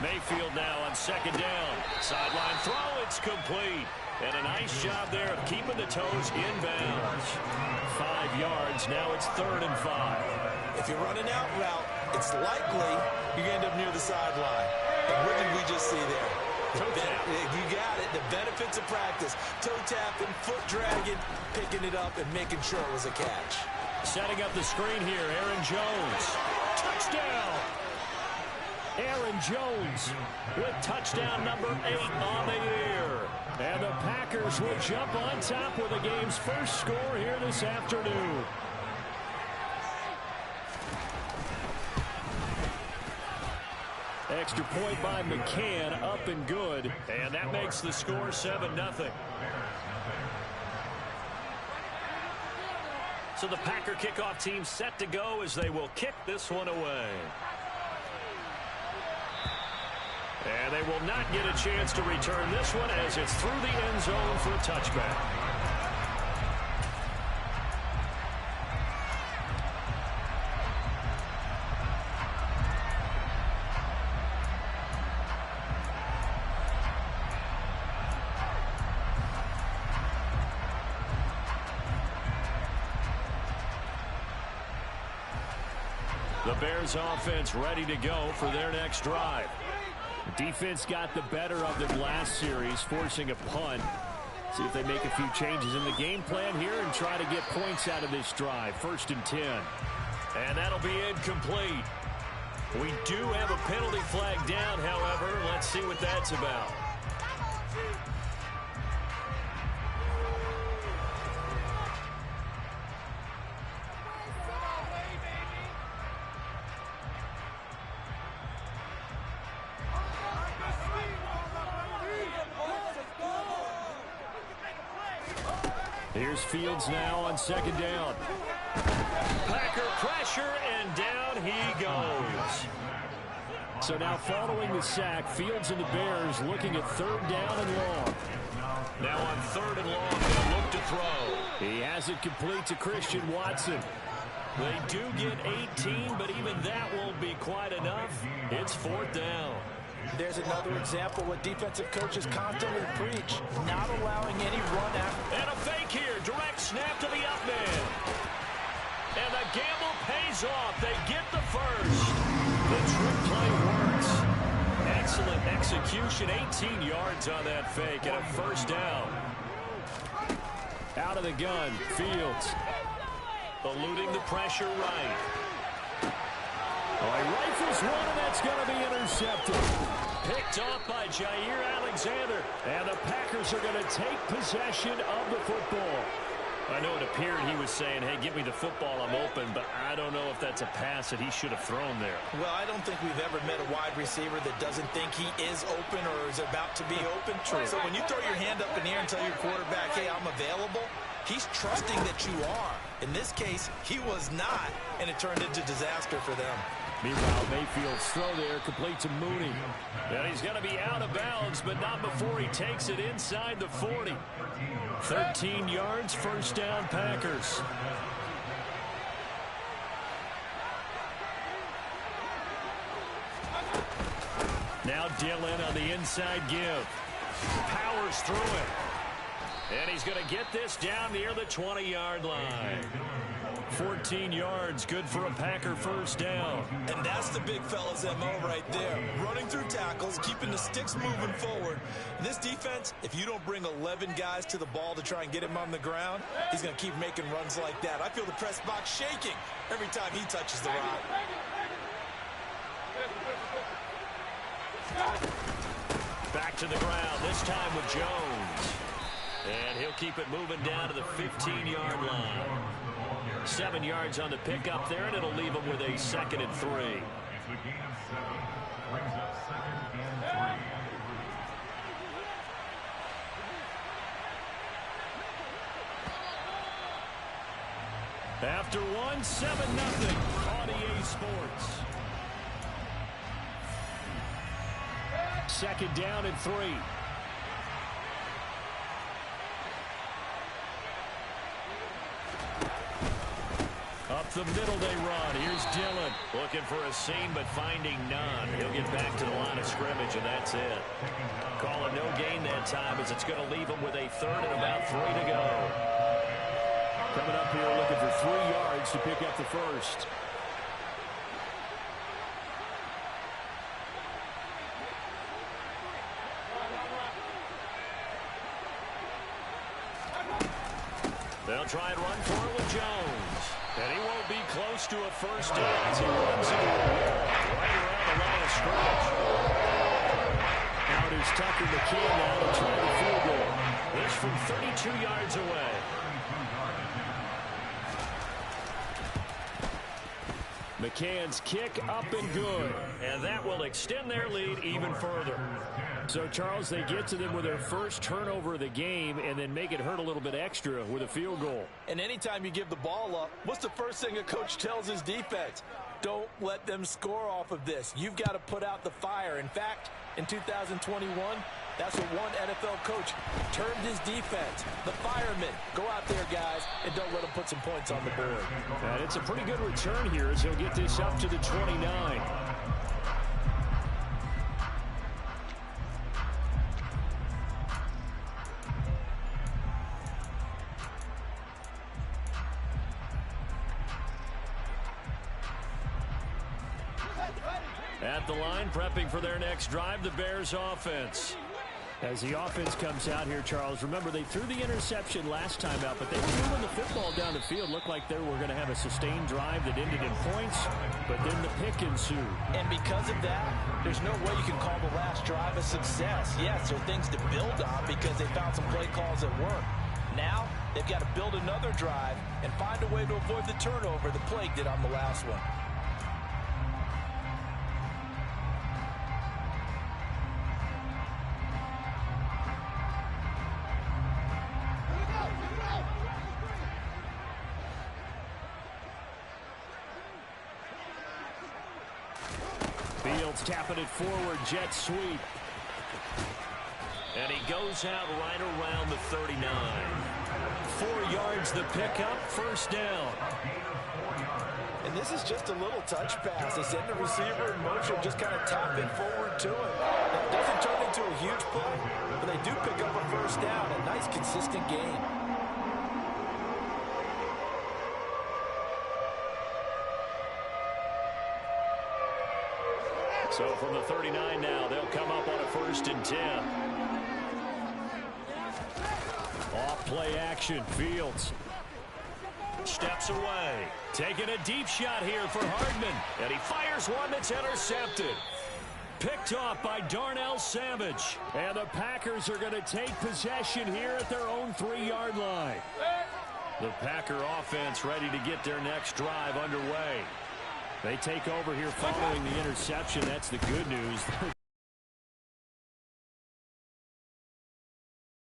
Mayfield now on second down. Sideline throw, it's complete. And a nice job there of keeping the toes in bounds. 5 yards, now it's 3rd and 5. If you're running out route, it's likely you're going to end up near the sideline. And what did we just see there? You got it. The benefits of practice. Toe tapping, foot dragging, picking it up, and making sure it was a catch. Setting up the screen here, Aaron Jones. Touchdown! Aaron Jones with touchdown number 8 on the year. And the Packers will jump on top with the game's first score here this afternoon. Extra point by McCann, up and good. And that makes the score 7-0. So the Packer kickoff team set to go as they will kick this one away. And they will not get a chance to return this one as it's through the end zone for a touchback. The Bears offense ready to go for their next drive. Defense got the better of them last series, forcing a punt. See if they make a few changes in the game plan here and try to get points out of this drive. 1st and 10. And that'll be incomplete. We do have a penalty flag down, however. Let's see what that's about. Here's Fields now on second down. Packer pressure, and down he goes. So now following the sack, Fields and the Bears looking at 3rd down and long. Now on 3rd and long, they'll look to throw. He has it complete to Christian Watson. They do get 18, but even that won't be quite enough. It's 4th down. There's another example what defensive coaches constantly preach, not allowing any run after. And a fake here, direct snap to the up man. And the gamble pays off. They get the first. The trick play works. Excellent execution, 18 yards on that fake, and a 1st down. Out of the gun, Fields. Eluding the pressure right. Oh, he rifles one, and that's going to be intercepted. Picked off by Jair Alexander. And the Packers are going to take possession of the football. I know it appeared he was saying, hey, give me the football, I'm open, but I don't know if that's a pass that he should have thrown there. Well, I don't think we've ever met a wide receiver that doesn't think he is open or is about to be open. True. So when you throw your hand up in the air and tell your quarterback, hey, I'm available, he's trusting that you are. In this case, he was not, and it turned into disaster for them. Meanwhile, Mayfield's throw there complete to Mooney. And he's going to be out of bounds, but not before he takes it inside the 40. 13 yards, 1st down, Packers. Now Dillon on the inside give. Powers through it. And he's going to get this down near the 20-yard line. 14 yards, good for a Packer 1st down. And that's the big fella's MO right there. Running through tackles, keeping the sticks moving forward. This defense, if you don't bring 11 guys to the ball to try and get him on the ground, he's going to keep making runs like that. I feel the press box shaking every time he touches the rock. Back to the ground, this time with Jones. And he'll keep it moving down to the 15-yard line. 7 yards on the pickup there, and it'll leave him with a 2nd and 3. After one, 7-0 on EA Sports. 2nd down and 3. Up the the middle they run. Here's Dillon looking for a seam but finding none. He'll get back to the line of scrimmage, and that's it. Call it no gain that time as it's going to leave him with a third and about 3 to go. Coming up here looking for 3 yards to pick up the first. They'll try and run for it with Jones. And he won't be close to a first down as he runs into a wall right around the line of scrimmage. Out is Tucker McCann now to try the field goal. This from 32 yards away. McCann's kick up and good. And that will extend their lead even further. So, Charles, they get to them with their first turnover of the game and then make it hurt a little bit extra with a field goal. And anytime you give the ball up, what's the first thing a coach tells his defense? Don't let them score off of this. You've got to put out the fire. In fact, in 2021, that's what one NFL coach termed his defense. The firemen. Go out there, guys, and don't let them put some points on the board. And it's a pretty good return here as he'll get this up to the 29. At the line, prepping for their next drive, the Bears offense. As the offense comes out here, Charles, remember they threw the interception last time out, but they were moving the football down the field. Looked like they were going to have a sustained drive that ended in points, but then the pick ensued. And because of that, there's no way you can call the last drive a success. Yes, there are things to build on because they found some play calls that work. Now, they've got to build another drive and find a way to avoid the turnover the Plague did on the last one. Fields tapping it forward, jet sweep. And he goes out right around the 39. 4 yards the pickup, first down. And this is just a little touch pass. They send the receiver in motion, just kind of tap it forward to him. That doesn't turn into a huge play, but they do pick up a first down. A nice, consistent game. So from the 39 now, they'll come up on a 1st and 10. Off play action, Fields. Steps away. Taking a deep shot here for Hardman. And he fires one that's intercepted. Picked off by Darnell Savage. And the Packers are going to take possession here at their own 3-yard line. The Packer offense ready to get their next drive underway. They take over here following the interception. That's the good news.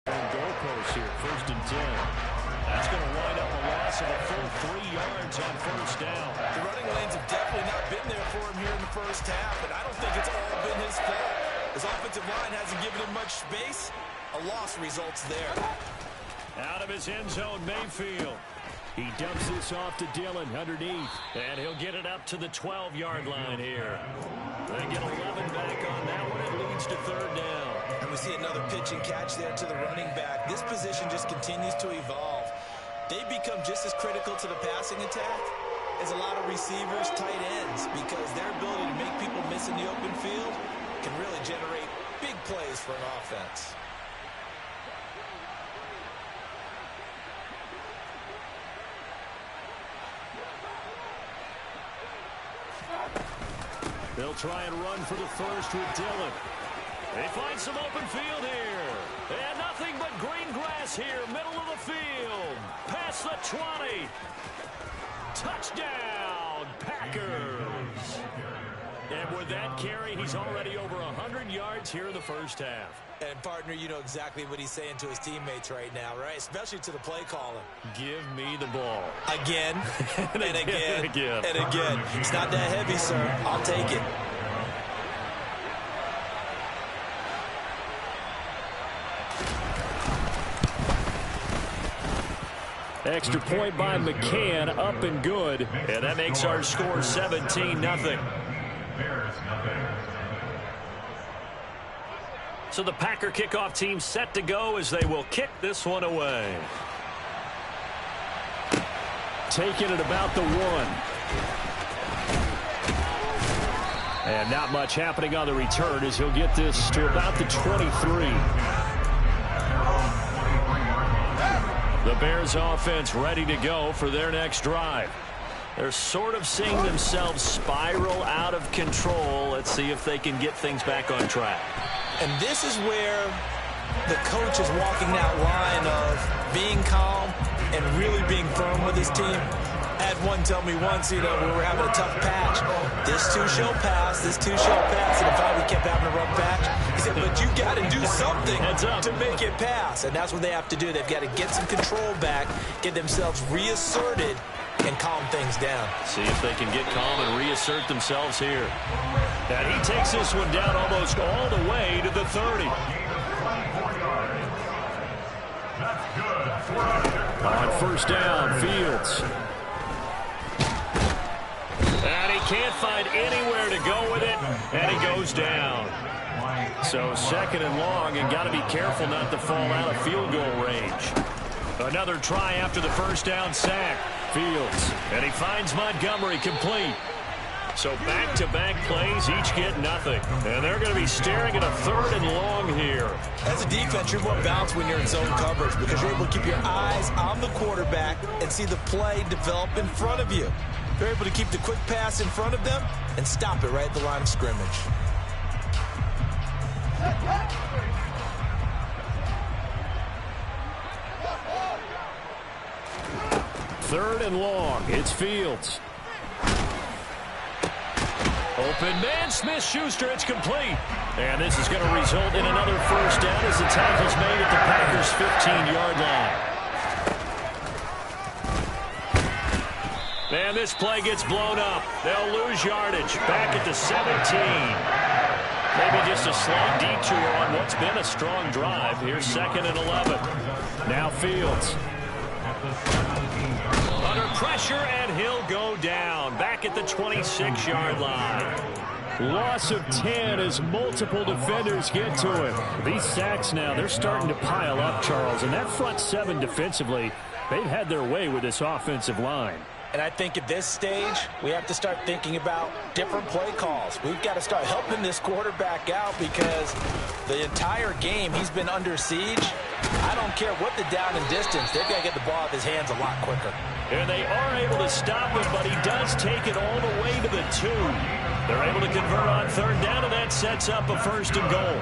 Goalpost here, 1st and 10. That's going to wind up a loss of a full 3 yards on first down. The running lanes have definitely not been there for him here in the first half, and I don't think it's all been his fault. His offensive line hasn't given him much space. A loss results there. Out of his end zone, Mayfield. He dumps this off to Dillon underneath. And he'll get it up to the 12-yard line here. They get 11 back on that one. It leads to 3rd down. And we see another pitch and catch there to the running back. This position just continues to evolve. They become just as critical to the passing attack as a lot of receivers, tight ends, because their ability to make people miss in the open field can really generate big plays for an offense. They'll try and run for the first with Dillon. They find some open field here. And nothing but green grass here, middle of the field. Past the 20. Touchdown, Packers. And with that carry, he's already over 100 yards here in the first half. And, partner, you know exactly what he's saying to his teammates right now, right? Especially to the play caller. Give me the ball. Again, and again, again. and again. It's not that heavy, sir. I'll take it. Extra point by McCann, up and good. And that makes our score 17-0. So the Packer kickoff team set to go as they will kick this one away. Taking it about the 1. And not much happening on the return as he'll get this to about the 23. The Bears offense ready to go for their next drive. They're sort of seeing themselves spiral out of control. Let's see if they can get things back on track. And this is where the coach is walking that line of being calm and really being firm with his team. I had one tell me once, we were having a tough patch. This too shall pass, this too shall pass. And in fact, we kept having a rough patch. He said, but you got to do something to make it pass. And that's what they have to do. They've got to get some control back, get themselves reasserted, and calm things down. See if they can get calm and reassert themselves here. And he takes this one down almost all the way to the 30. On first down, Fields. And he can't find anywhere to go with it, and he goes down. So second and long, and got to be careful not to fall out of field goal range. Another try after the first down sack. Fields, and he finds Montgomery complete. So back-to-back plays, each get nothing. And they're going to be staring at a third and long here. As a defense, you're more balanced when you're in zone coverage because you're able to keep your eyes on the quarterback and see the play develop in front of you. They're able to keep the quick pass in front of them and stop it right at the line of scrimmage. Third and long. It's Fields. Open man, Smith-Schuster, it's complete. And this is going to result in another first down as the tackle's made at the Packers' 15-yard line. And this play gets blown up. They'll lose yardage. Back at the 17. Maybe just a slight detour on what's been a strong drive. Here's second and 11. Now Fields. Under pressure, and he'll go down. Back at the 26-yard line. Loss of 10 as multiple defenders get to him. These sacks now, they're starting to pile up, Charles. And that front seven defensively, they've had their way with this offensive line. And I think at this stage, we have to start thinking about different play calls. We've got to start helping this quarterback out because the entire game he's been under siege. I don't care what the down and distance. They've got to get the ball out of his hands a lot quicker. And they are able to stop him, but he does take it all the way to the 2. They're able to convert on third down, and that sets up a first and goal.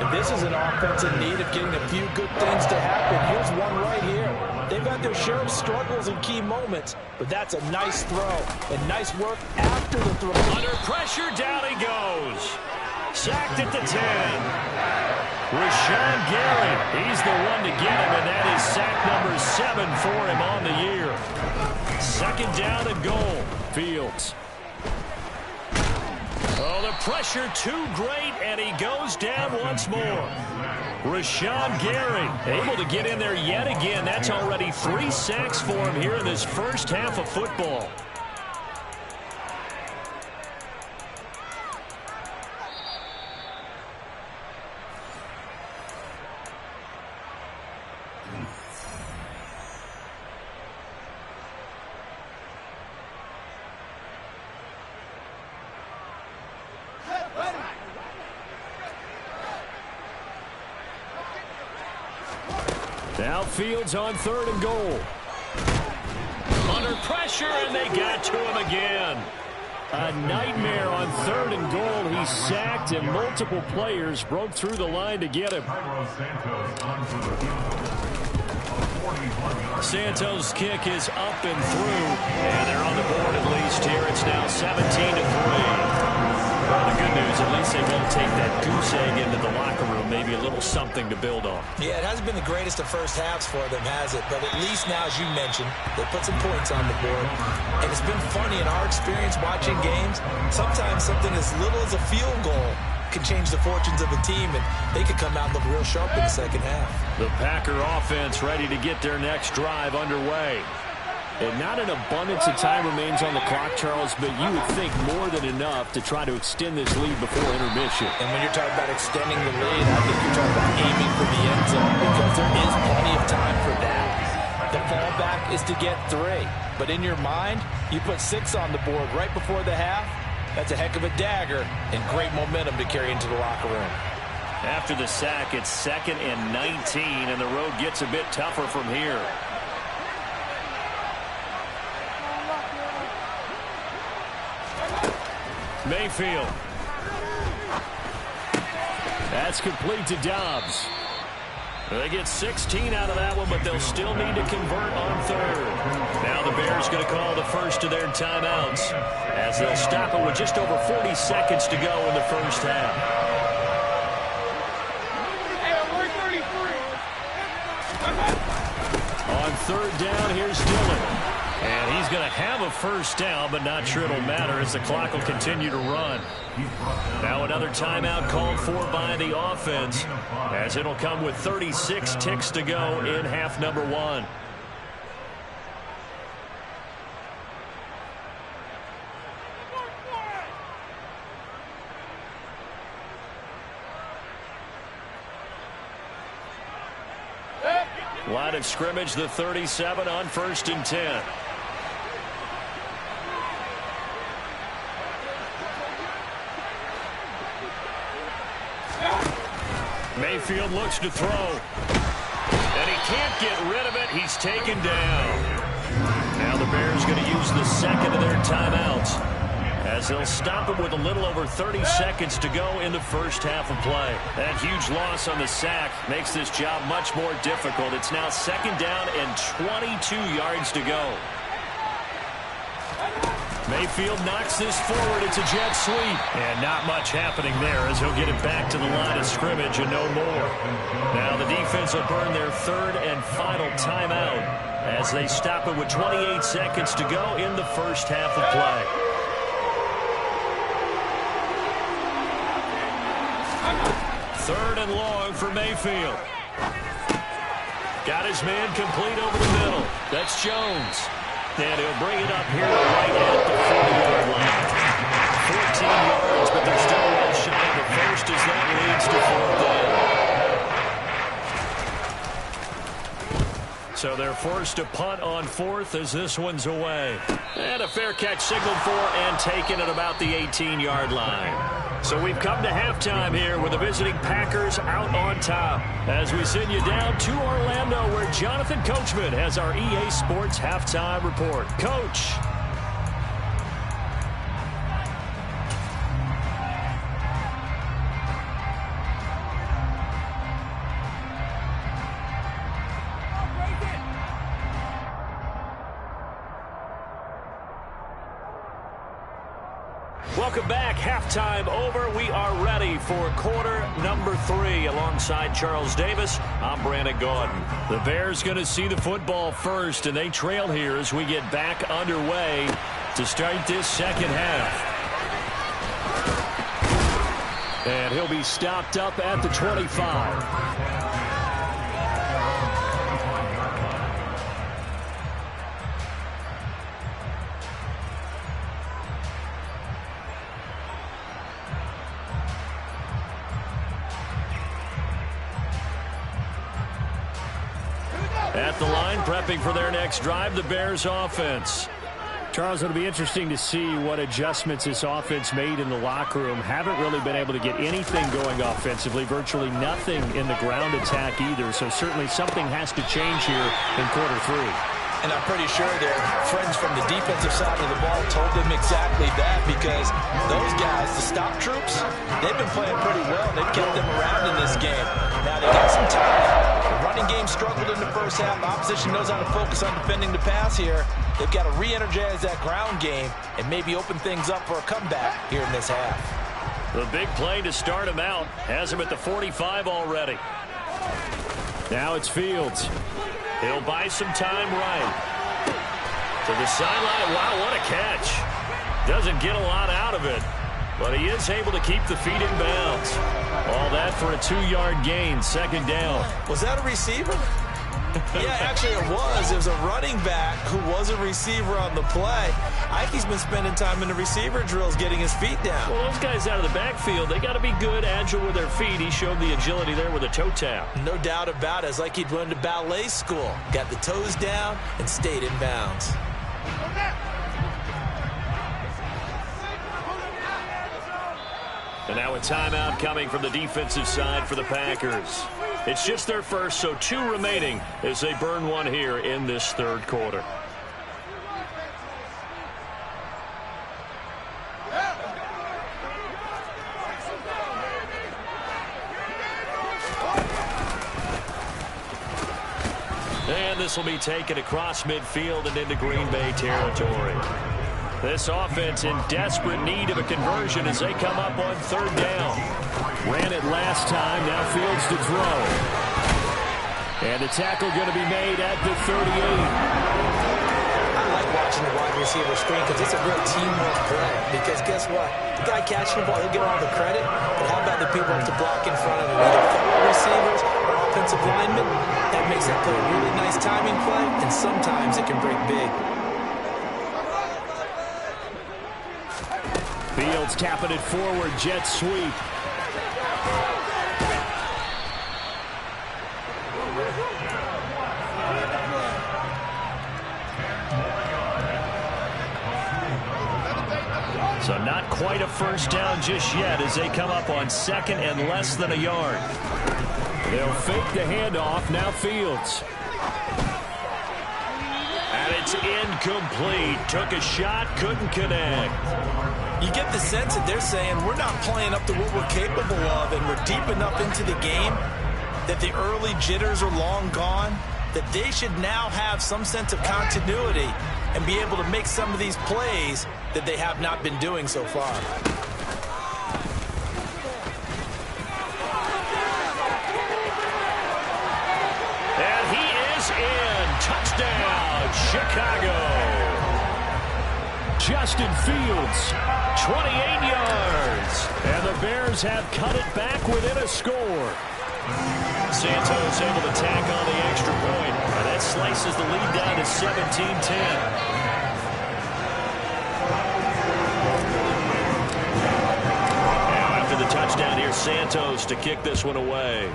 And this is an offense in need of getting a few good things to happen. Here's one right here. They've got their share of struggles in key moments, but that's a nice throw and nice work after the throw. Under pressure, down he goes. Sacked at the 10. Rashawn Gary, he's the one to get him, and that is sack number 7 for him on the year. Second down and goal. Fields. Oh, the pressure too great, and he goes down once more. Rashawn Gary able to get in there yet again. That's already 3 sacks for him here in this first half of football. Now Fields on third and goal. Under pressure, and they got to him again. A nightmare on third and goal. He's sacked, and multiple players broke through the line to get him. Santos' kick is up and through, and they're on the board at least here. It's now 17-3. Well, the good news, at least they won't take that goose egg into the locker room. Maybe a little something to build on. Yeah, it hasn't been the greatest of first halves for them, has it? But at least now, as you mentioned, they put some points on the board. And it's been funny in our experience watching games. Sometimes something as little as a field goal can change the fortunes of a team, and they could come out and look real sharp in the second half. The Packer offense ready to get their next drive underway. And not an abundance of time remains on the clock, Charles, but you would think more than enough to try to extend this lead before intermission. And when you're talking about extending the lead, I think you're talking about aiming for the end zone because there is plenty of time for that. The fallback is to get 3. But in your mind, you put 6 on the board right before the half. That's a heck of a dagger and great momentum to carry into the locker room. After the sack, it's 2nd and 19, and the road gets a bit tougher from here. Mayfield. That's complete to Dobbs. They get 16 out of that one, but they'll still need to convert on 3rd. Now the Bears going to call the first of their timeouts as they'll stop it with just over 40 seconds to go in the first half. On 3rd down, here's Dillon. And he's going to have a first down, but not sure it'll matter as the clock will continue to run. Now another timeout called for by the offense, as it'll come with 36 ticks to go in half number 1. Line of scrimmage, the 37 on 1st and 10. Mayfield looks to throw. And he can't get rid of it. He's taken down. Now the Bears going to use the second of their timeouts as they'll stop it with a little over 30 seconds to go in the first half of play. That huge loss on the sack makes this job much more difficult. It's now 2nd down and 22 yards to go. Mayfield knocks this forward. It's a jet sweep. And not much happening there as he'll get it back to the line of scrimmage and no more. Now the defense will burn their 3rd and final timeout as they stop it with 28 seconds to go in the first half of play. Third and long for Mayfield. Got his man complete over the middle. That's Jones. And he'll bring it up here right at the 40-yard line. 14 yards, but they're still well shy of the first as that leads to 4th down. So they're forced to punt on 4th as this one's away. And a fair catch signaled for and taken at about the 18-yard line. So we've come to halftime here with the visiting Packers out on top as we send you down to Orlando where Jonathan Coachman has our EA Sports halftime report. Coach. Welcome back. Halftime over. We are ready for quarter number 3 alongside Charles Davis. I'm Brandon Gaudin. The Bears going to see the football first, and they trail here as we get back underway to start this second half. And he'll be stopped up at the 25. At the line, prepping for their next drive, the Bears offense. Charles, it'll be interesting to see what adjustments this offense made in the locker room. Haven't really been able to get anything going offensively, virtually nothing in the ground attack either. So certainly something has to change here in quarter 3. And I'm pretty sure their friends from the defensive side of the ball told them exactly that because those guys, the stop troops, they've been playing pretty well. They've kept them around in this game. Now they got some time. The running game struggled in the first half. Opposition knows how to focus on defending the pass here. They've got to re-energize that ground game and maybe open things up for a comeback here in this half. The big play to start him out has him at the 45 already. Now it's Fields. He'll buy some time right. To the sideline. Wow, what a catch. Doesn't get a lot out of it. But he is able to keep the feet in bounds. All that for a 2-yard gain, second down. Was that a receiver? Yeah, actually it was. It was a running back who was a receiver on the play. Ike's been spending time in the receiver drills getting his feet down. Well, those guys out of the backfield, they got to be good, agile with their feet. He showed the agility there with a toe tap. No doubt about it. It's like he'd run to ballet school. Got the toes down and stayed in bounds. And now a timeout coming from the defensive side for the Packers. It's just their first, so 2 remaining as they burn one here in this third quarter. And this will be taken across midfield and into Green Bay territory. This offense in desperate need of a conversion as they come up on third down. Ran it last time, now Fields to throw. And the tackle going to be made at the 38. I like watching the wide receiver screen because it's a real teamwork play. Because guess what? The guy catching the ball, he'll get all the credit. But how about the people to block in front of him? Either fellow receivers or offensive linemen. That makes that play a really nice timing play, and sometimes it can break big. Fields tapping it forward, jet sweep. So not quite a first down just yet as they come up on second and less than a yard. They'll fake the handoff, now Fields. And it's incomplete. Took a shot, couldn't connect. You get the sense that they're saying we're not playing up to what we're capable of, and we're deep enough into the game that the early jitters are long gone, that they should now have some sense of continuity and be able to make some of these plays that they have not been doing so far. And he is in. Touchdown, Chicago. Justin Fields, 28 yards. and the Bears have cut it back within a score. Santos able to tack on the extra point. And that slices the lead down to 17-10. Now after the touchdown here, Santos to kick this one away.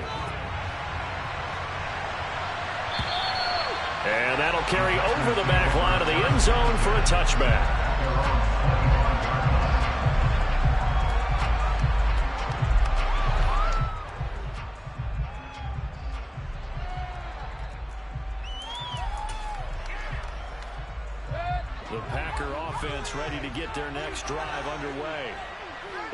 And that'll carry over the back line of the end zone for a touchback. The Packer offense ready to get their next drive underway.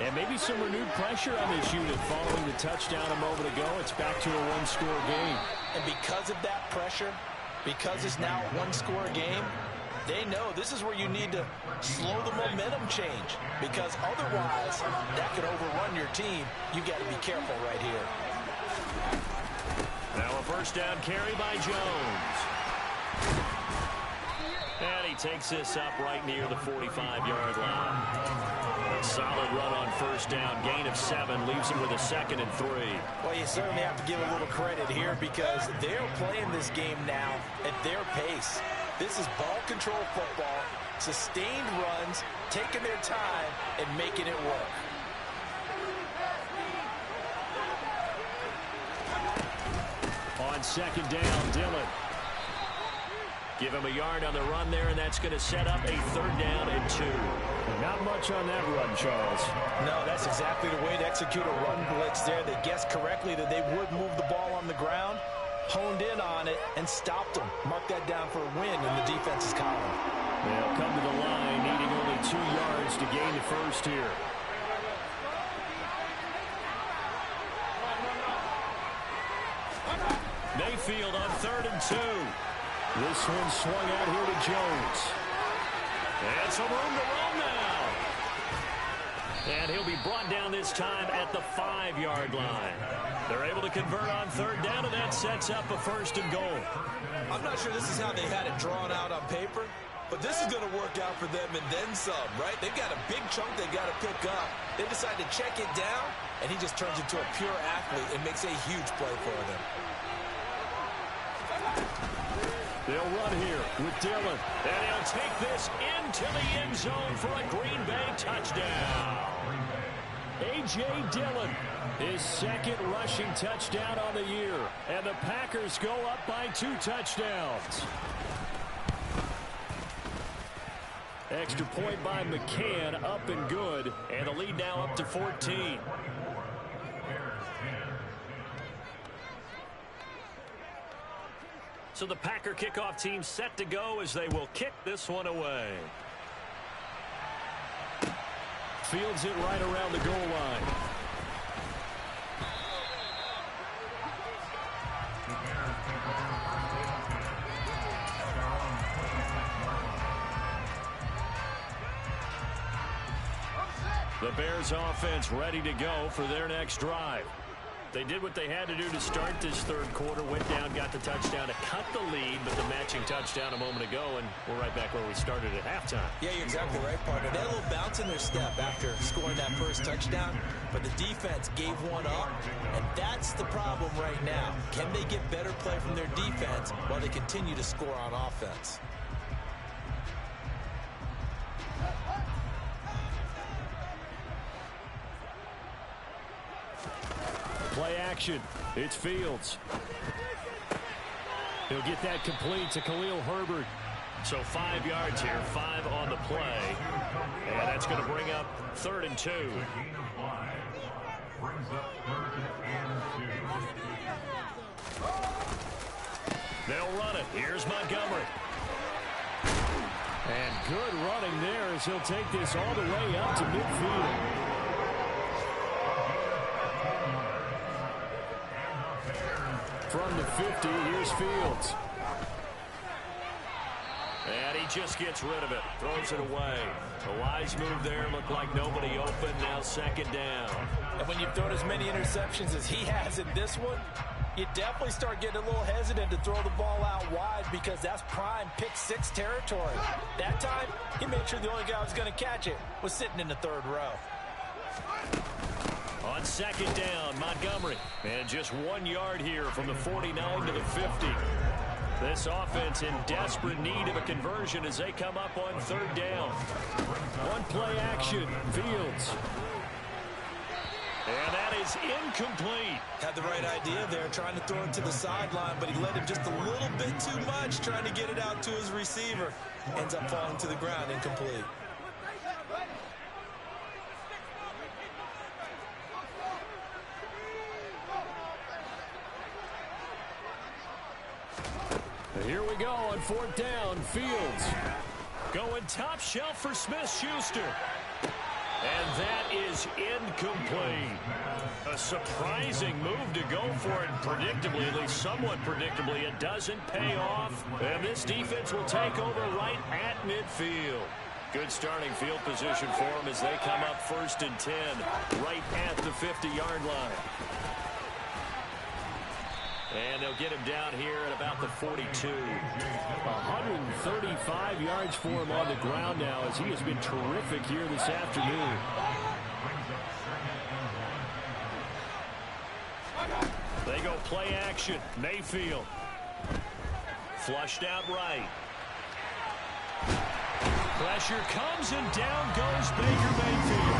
And maybe some renewed pressure on this unit following the touchdown a moment ago. It's back to a one-score game. And because of that pressure, because it's now a one-score game, they know this is where you need to slow the momentum change, because otherwise that could overrun your team. You got to be careful right here. Now a first down carry by Jones. And he takes this up right near the 45-yard line. A solid run on first down. Gain of 7 leaves him with a 2nd and 3. Well, you certainly have to give a little credit here because they're playing this game now at their pace. This is ball control football, sustained runs, taking their time and making it work. On second down, Dillon. Give him a yard on the run there, and that's going to set up a 3rd down and 2. Not much on that run, Charles. No, that's exactly the way to execute a run blitz there. They guessed correctly that they would move the ball on the ground, honed in on it, and stopped them. Mark that down for a win in the defense's column. They'll come to the line, needing only 2 yards to gain the first here. Mayfield on 3rd and 2. This one swung out here to Jones. And some room to run now. And he'll be brought down this time at the 5-yard line. They're able to convert on 3rd down, and that sets up a 1st and goal. I'm not sure this is how they had it drawn out on paper, But this is going to work out for them and then some, right? They've got a big chunk they got to pick up. They decide to check it down, and he just turns into a pure athlete and makes a huge play for them. They'll run here with Dillon. And he'll take this into the end zone for a Green Bay touchdown. A.J. Dillon, his second rushing touchdown on the year. And the Packers go up by 2 touchdowns. Extra point by McCann, up and good. And the lead now up to 14. So the Packer kickoff team set to go as they will kick this one away. Fields it right around the goal line. The Bears offense ready to go for their next drive. They did what they had to do to start this third quarter, went down, got the touchdown to cut the lead, but the matching touchdown a moment ago, and we're right back where we started at halftime. Yeah, you're exactly right, partner. They had a little bounce in their step after scoring that first touchdown, but the defense gave one up, and that's the problem right now. Can they get better play from their defense while they continue to score on offense? Play action. It's Fields. He'll get that complete to Khalil Herbert. So 5 yards here, 5 on the play. And that's going to bring up 3rd and 2. They'll run it. Here's Montgomery. And good running there as he'll take this all the way up to midfield. From the 50, here's Fields. And he just gets rid of it. Throws it away. A wise move there. Looked like nobody open. Now 2nd down. And when you've thrown as many interceptions as he has in this one, you definitely start getting a little hesitant to throw the ball out wide because that's prime pick 6 territory. That time, he made sure the only guy who was going to catch it was sitting in the 3rd row. On 2nd down, Montgomery. And just 1 yard here from the 49 to the 50. This offense in desperate need of a conversion as they come up on 3rd down. One play action, Fields. And that is incomplete. Had the right idea there, trying to throw it to the sideline, but he led him just a little bit too much, trying to get it out to his receiver. Ends up falling to the ground, incomplete. Here we go on 4th down. Fields going top shelf for Smith-Schuster. And that is incomplete. A surprising move to go for it predictably, at least somewhat predictably. It doesn't pay off. And this defense will take over right at midfield. Good starting field position for them as they come up 1st and 10 right at the 50-yard line. And they'll get him down here at about the 42. 135 yards for him on the ground now as he has been terrific here this afternoon. They go play action. Mayfield. Flushed out right. Pressure comes and down goes Baker Mayfield.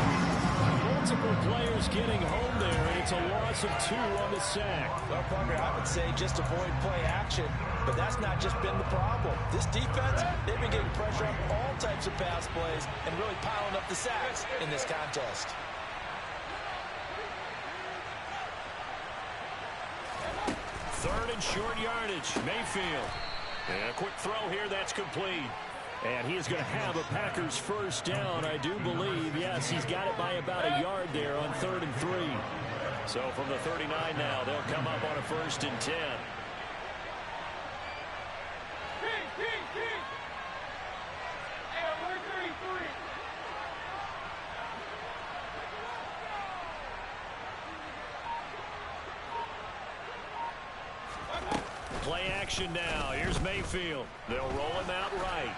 Multiple players getting home there, and it's a loss of 2 on the sack. Well, partner, I would say just avoid play action, but that's not just been the problem. This defense, they've been getting pressure on all types of pass plays and really piling up the sacks in this contest. Third and short yardage, Mayfield. And a quick throw here, that's complete. And he is going to have a Packers first down, I do believe. Yes, he's got it by about a yard there on 3rd and 3. So from the 39 now, they'll come up on a 1st and 10. Play action now. Here's Mayfield. They'll roll him out right.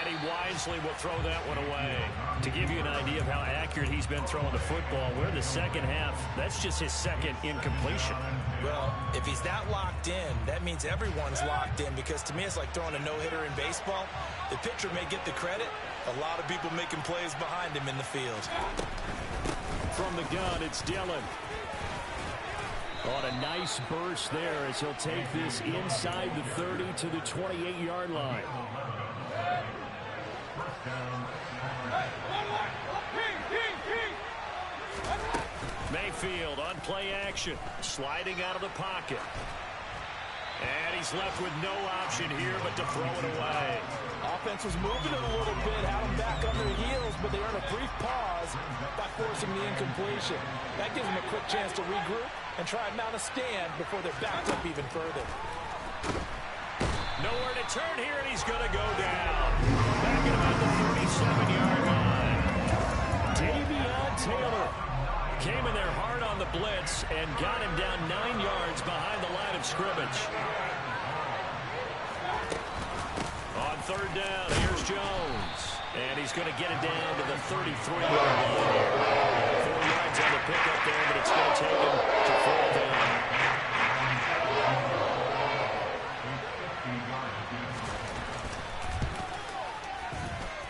And he wisely will throw that one away. To give you an idea of how accurate he's been throwing the football, we're in the second half. That's just his second incompletion. Well, if he's that locked in, that means everyone's locked in, because to me it's like throwing a no-hitter in baseball. The pitcher may get the credit. A lot of people making plays behind him in the field. From the gun, it's Dillon. On a nice burst there as he'll take this inside the 30 to the 28-yard line. Mayfield on play action, sliding out of the pocket. And he's left with no option here but to throw it away. Offense was moving it a little bit, had them back on their heels, but they earned a brief pause by forcing the incompletion. That gives them a quick chance to regroup and try and mount a stand before they're backed up even further. Nowhere to turn here, and he's going to go down. Back at about the 37-yard line. Davion Taylor came in there hard on the blitz and got him down 9 yards behind the line of scrimmage. On third down, here's Jones. And he's going to get it down to the 33-yard line. 4 yards on the pickup there, but it's going to take him to 4th down.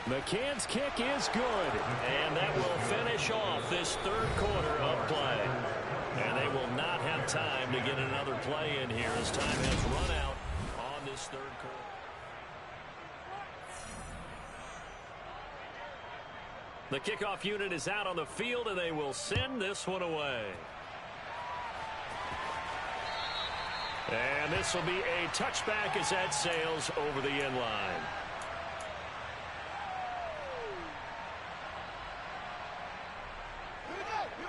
McCann's kick is good. And that will finish off this third quarter of play. And they will not have time to get another play in here as time has run out on this third quarter. The kickoff unit is out on the field, and they will send this one away. And this will be a touchback as that sails over the end line.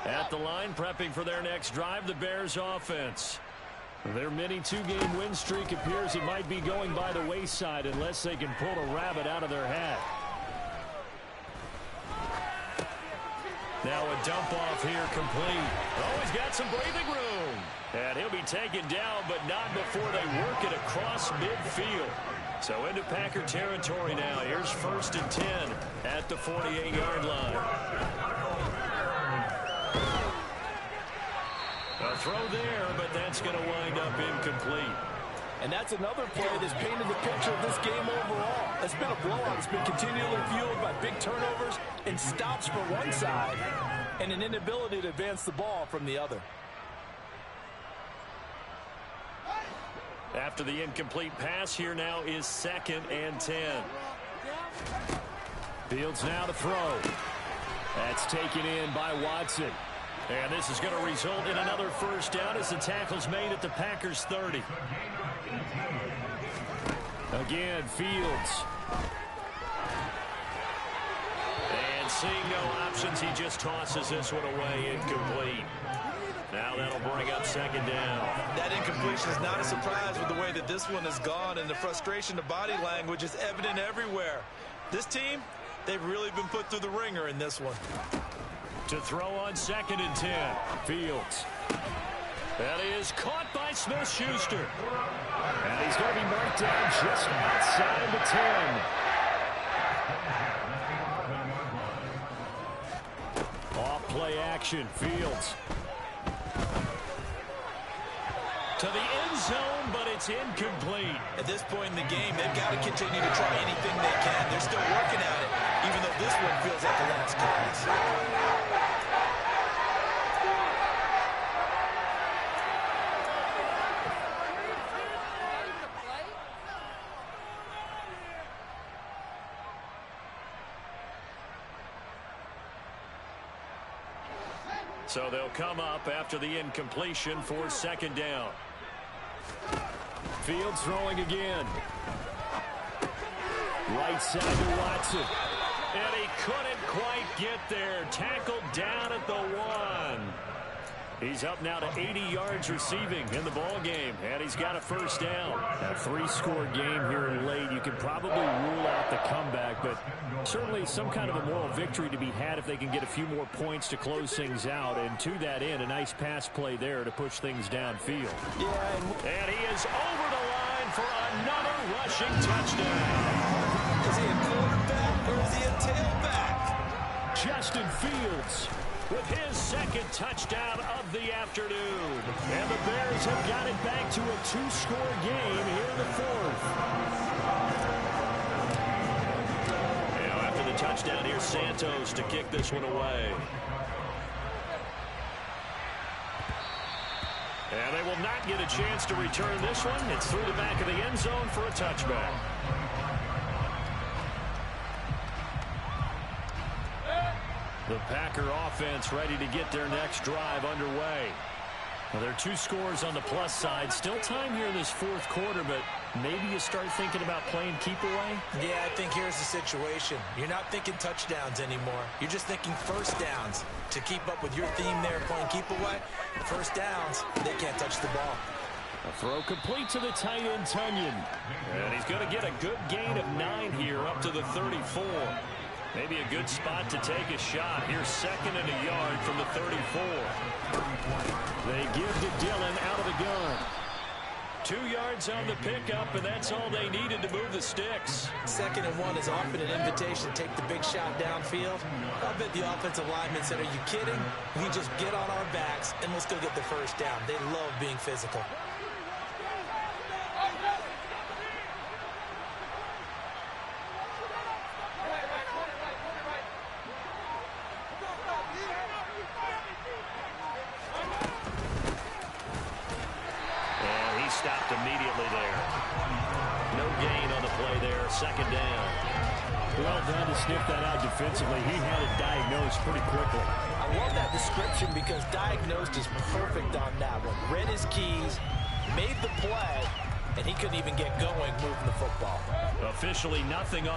At the line, prepping for their next drive, the Bears offense. Their mini two-game win streak appears it might be going by the wayside unless they can pull a rabbit out of their hat. Now a dump off here complete. Oh, he's got some breathing room. And he'll be taken down, but not before they work it across midfield. So into Packer territory now. Here's 1st and 10 at the 48-yard line. A throw there, but that's going to wind up incomplete. And that's another play that's painted the picture of this game overall. It's been a blowout. It's been continually fueled by big turnovers and stops for one side and an inability to advance the ball from the other. After the incomplete pass, here now is 2nd and 10. Fields now to throw. That's taken in by Watson. And this is going to result in another first down as the tackle's made at the Packers' 30. Again, Fields. And seeing no options, he just tosses this one away, incomplete. Now that'll bring up 2nd down. That incompletion is not a surprise with the way that this one has gone, and the frustration of body language is evident everywhere. This team, they've really been put through the ringer in this one. To throw on 2nd and 10. Fields. That is caught by Smith-Schuster. And he's going to be marked down just outside the 10. Off play action. Fields. To the end zone, but it's incomplete. At this point in the game, they've got to continue to try anything they can. They're still working at it, even though this one feels like the last pass. So they'll come up after the incompletion for 2nd down. Fields throwing again. Right side to Watson. And he couldn't quite get there. Tackled down at the 1. He's up now to 80 yards receiving in the ball game, and he's got a first down. A 3-score game here late. You can probably rule out the comeback, but certainly some kind of a moral victory to be had if they can get a few more points to close things out. And to that end, a nice pass play there to push things downfield. And he is over the line for another rushing touchdown. Because he had clearly is he a tailback? Justin Fields with his second touchdown of the afternoon. And the Bears have got it back to a 2-score game here in the fourth. Now after the touchdown, here's Santos to kick this one away. And they will not get a chance to return this one. It's through the back of the end zone for a touchback. The Packer offense ready to get their next drive underway. Well, there are 2 scores on the plus side. Still time here in this fourth quarter, but maybe you start thinking about playing keep away? Yeah, I think here's the situation. You're not thinking touchdowns anymore. You're just thinking first downs. To keep up with your theme there, playing keep away, first downs, they can't touch the ball. A throw complete to the tight end, Tonyan. And he's going to get a good gain of 9 here up to the 34. Maybe a good spot to take a shot. Here's 2nd and a yard from the 34. They give to Dillon out of the gun. 2 yards on the pickup, and that's all they needed to move the sticks. 2nd and 1 is often an invitation to take the big shot downfield. I bet the offensive lineman said, are you kidding? We just get on our backs, and let's go get the first down. They love being physical. Stopped immediately there. No gain on the play there. 2nd down. Well done to sniff that out defensively. He had it diagnosed pretty quickly. I love that description because diagnosed is perfect on that one. Read his keys, made the play, and he couldn't even get going moving the football. Officially nothing on